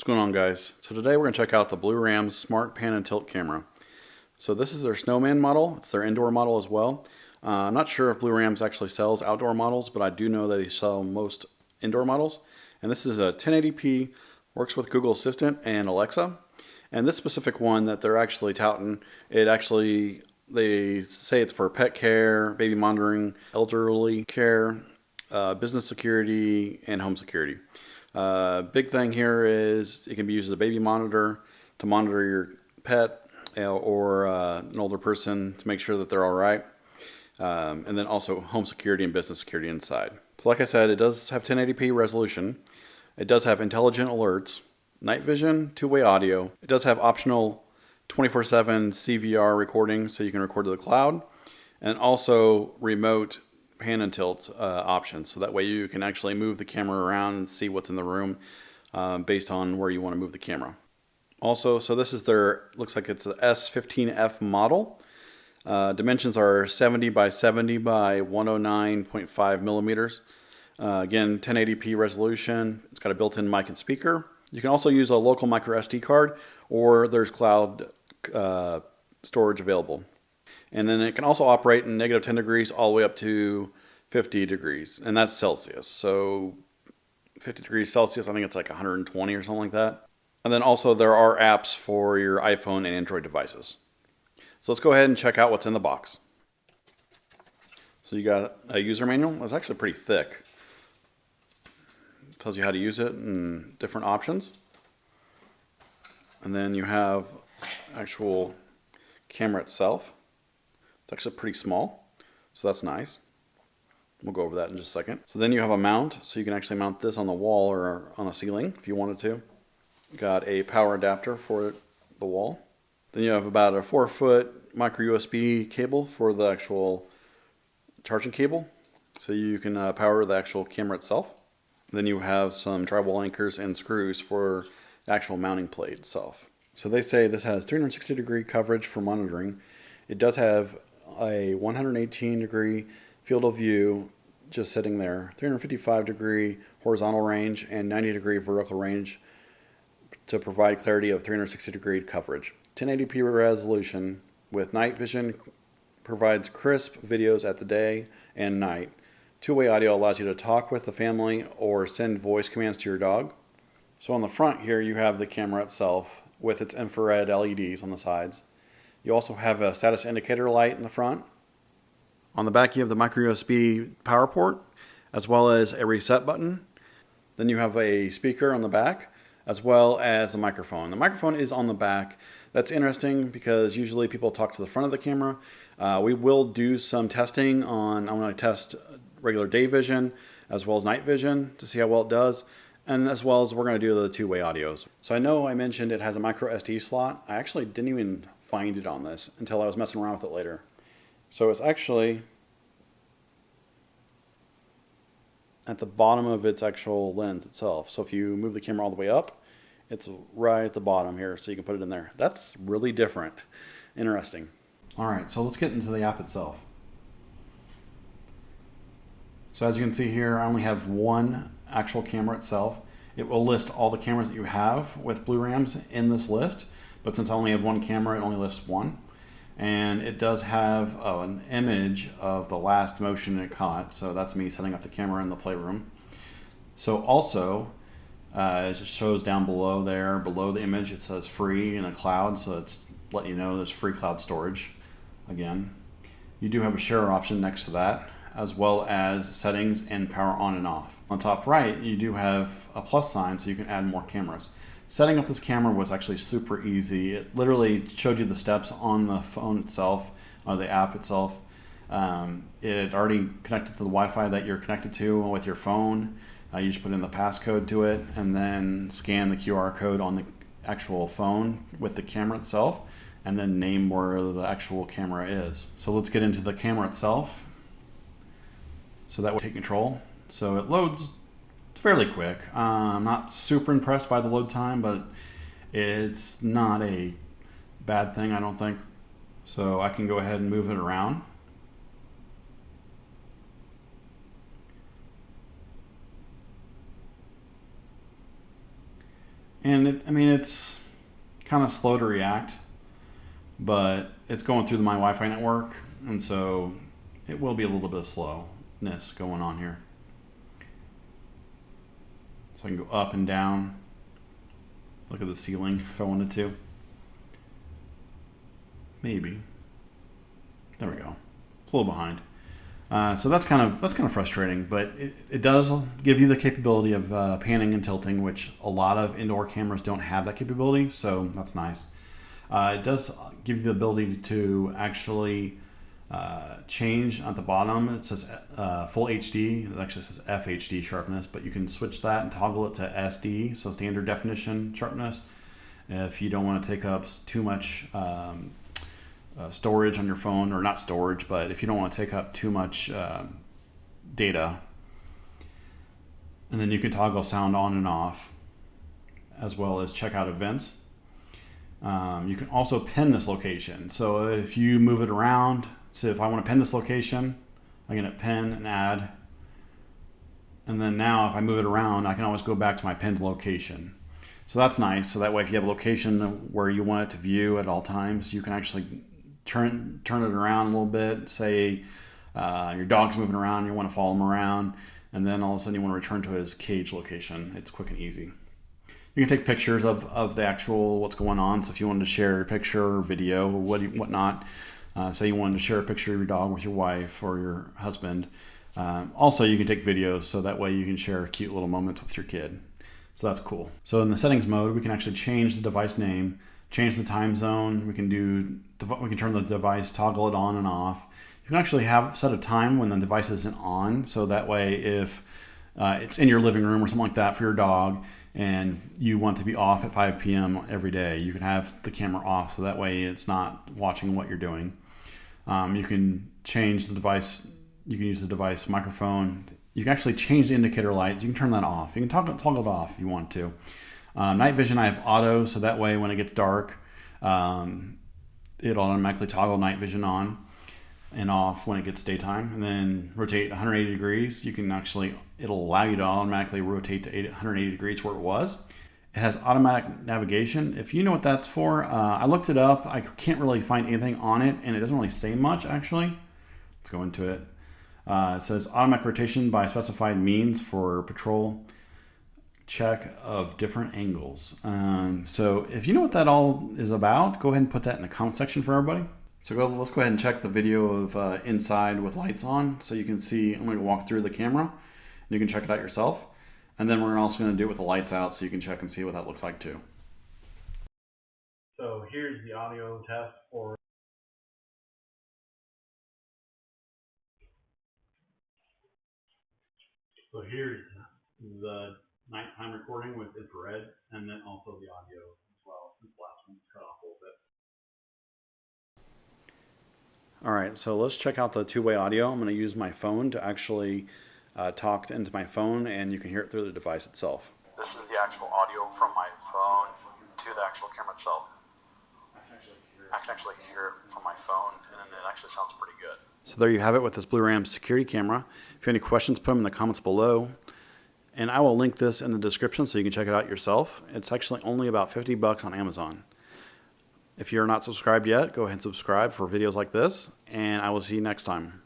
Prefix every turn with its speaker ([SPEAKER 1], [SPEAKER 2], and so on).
[SPEAKER 1] What's going on, guys? So today we're going to check out the Blurams Smart Pan and Tilt Camera. So this is their Snowman model. It's their indoor model as well. I'm not sure if Blurams actually sells outdoor models, but I do know that they sell most indoor models. And this is a 1080p, works with Google Assistant and Alexa. And this specific one that they're actually touting, they say it's for pet care, baby monitoring, elderly care, business security, and home security. Big thing here is it can be used as a baby monitor to monitor your pet or an older person to make sure that they're all right. And then also home security and business security inside. So like I said, it does have 1080p resolution. It does have intelligent alerts, night vision, two-way audio. It does have optional 24/7 CVR recording, so you can record to the cloud, and also remote pan and tilt options, so that way you can actually move the camera around and see what's in the room based on where you want to move the camera. Also, so this is looks like it's the S15F model. Dimensions are 70 by 70 by 109.5 millimeters. Again, 1080p resolution. It's got a built-in mic and speaker. You can also use a local micro SD card, or there's cloud storage available. And then it can also operate in -10 degrees all the way up to 50 degrees, and that's Celsius. So 50 degrees Celsius, I think it's like 120 or something like that. And then also there are apps for your iPhone and Android devices. So let's go ahead and check out what's in the box. So you got a user manual. It's actually pretty thick. It tells you how to use it and different options. And then you have actual camera itself. It's actually pretty small, so that's nice. We'll go over that in just a second. So then you have a mount, so you can actually mount this on the wall or on a ceiling if you wanted to. Got a power adapter for the wall. Then you have about a 4-foot micro USB cable for the actual charging cable, so you can power the actual camera itself. Then you have some drywall anchors and screws for the actual mounting plate itself. So they say this has 360-degree coverage for monitoring. It does have a 118-degree field of view just sitting there, 355-degree horizontal range, and 90-degree vertical range to provide clarity of 360-degree coverage. 1080p resolution with night vision provides crisp videos at the day and night. Two-way audio allows you to talk with the family or send voice commands to your dog. So on the front here you have the camera itself with its infrared LEDs on the sides. You also have a status indicator light in the front. On the back you have the micro USB power port as well as a reset button. Then you have a speaker on the back as well as the microphone. The microphone is on the back. That's interesting because usually people talk to the front of the camera. We will do some testing on, I'm going to test regular day vision as well as night vision to see how well it does. And as well as we're going to do the two-way audios. So I know I mentioned it has a micro SD slot. I actually didn't even find it on this until I was messing around with it later. So it's actually at the bottom of its actual lens itself. So if you move the camera all the way up, it's right at the bottom here, so you can put it in there. That's really different. Interesting. All right, so let's get into the app itself. So as you can see here, I only have one actual camera itself. It will list all the cameras that you have with Blurams in this list, but since I only have one camera, it only lists one. And it does have an image of the last motion it caught, so that's me setting up the camera in the playroom. So also, it just shows down below there, below the image, it says free in a cloud, so it's letting you know there's free cloud storage. Again, you do have a share option next to that, as well as settings and power on and off. On top right, you do have a plus sign so you can add more cameras. Setting up this camera was actually super easy. It literally showed you the steps on the phone itself, the app itself. It already connected to the Wi-Fi that you're connected to with your phone. You just put in the passcode to it and then scan the QR code on the actual phone with the camera itself and then name where the actual camera is. So let's get into the camera itself. So that will take control. So it loads fairly quick. I'm not super impressed by the load time, but it's not a bad thing, I don't think. So I can go ahead and move it around. And I mean, it's kind of slow to react, but it's going through my Wi-Fi network, and so it will be a little bit of slowness going on here. So I can go up and down, look at the ceiling if I wanted to. Maybe. There we go. It's a little behind. So that's kind of frustrating, but it does give you the capability of panning and tilting, which a lot of indoor cameras don't have that capability, so that's nice. It does give you the ability to actually change at the bottom. It says full HD. It actually says FHD sharpness, but you can switch that and toggle it to SD, so standard definition sharpness, if you don't want to take up too much storage on your phone, or not storage, but if you don't want to take up too much data. And then you can toggle sound on and off, as well as check out events. You can also pin this location. So if you move it around, so if I want to pin this location, I can hit pin and add. And then now if I move it around, I can always go back to my pinned location. So that's nice. So that way if you have a location where you want it to view at all times, you can actually turn it around a little bit. Say your dog's moving around, you want to follow him around, and then all of a sudden you want to return to his cage location. It's quick and easy. You can take pictures of the actual what's going on. So if you wanted to share a picture or video or whatnot, say you wanted to share a picture of your dog with your wife or your husband. Also, you can take videos, so that way you can share cute little moments with your kid. So that's cool. So in the settings mode, we can actually change the device name, change the time zone. We can turn the device, toggle it on and off. You can actually set a time when the device isn't on. So that way, if it's in your living room or something like that for your dog, and you want to be off at 5 p.m. every day, you can have the camera off, so that way it's not watching what you're doing. You can change the device. You can use the device microphone. You can actually change the indicator lights. You can turn that off. You can toggle it off if you want to. Night vision, I have auto, so that way when it gets dark, it'll automatically toggle night vision on and off when it gets daytime. And then rotate 180 degrees. It'll allow you to automatically rotate to 180 degrees where it was. It has automatic navigation. If you know what that's for, I looked it up. I can't really find anything on it, and it doesn't really say much actually. Let's go into it. It says automatic rotation by specified means for patrol check of different angles. So if you know what that all is about, go ahead and put that in the comment section for everybody. So let's go ahead and check the video of inside with lights on, so you can see. I'm going to walk through the camera, and you can check it out yourself. And then we're also going to do it with the lights out, so you can check and see what that looks like too. So here's the audio test for. So here's the nighttime recording with infrared, and then also the audio as well. This last one's cut off a little bit. All right, so let's check out the two-way audio. I'm going to use my phone to actually talk into my phone, and you can hear it through the device itself.
[SPEAKER 2] This is the actual audio from my phone to the actual camera itself. I can actually hear it from my phone, and it actually sounds pretty good.
[SPEAKER 1] So there you have it with this Blurams security camera. If you have any questions, put them in the comments below. And I will link this in the description so you can check it out yourself. It's actually only about $50 on Amazon. If you're not subscribed yet, go ahead and subscribe for videos like this, and I will see you next time.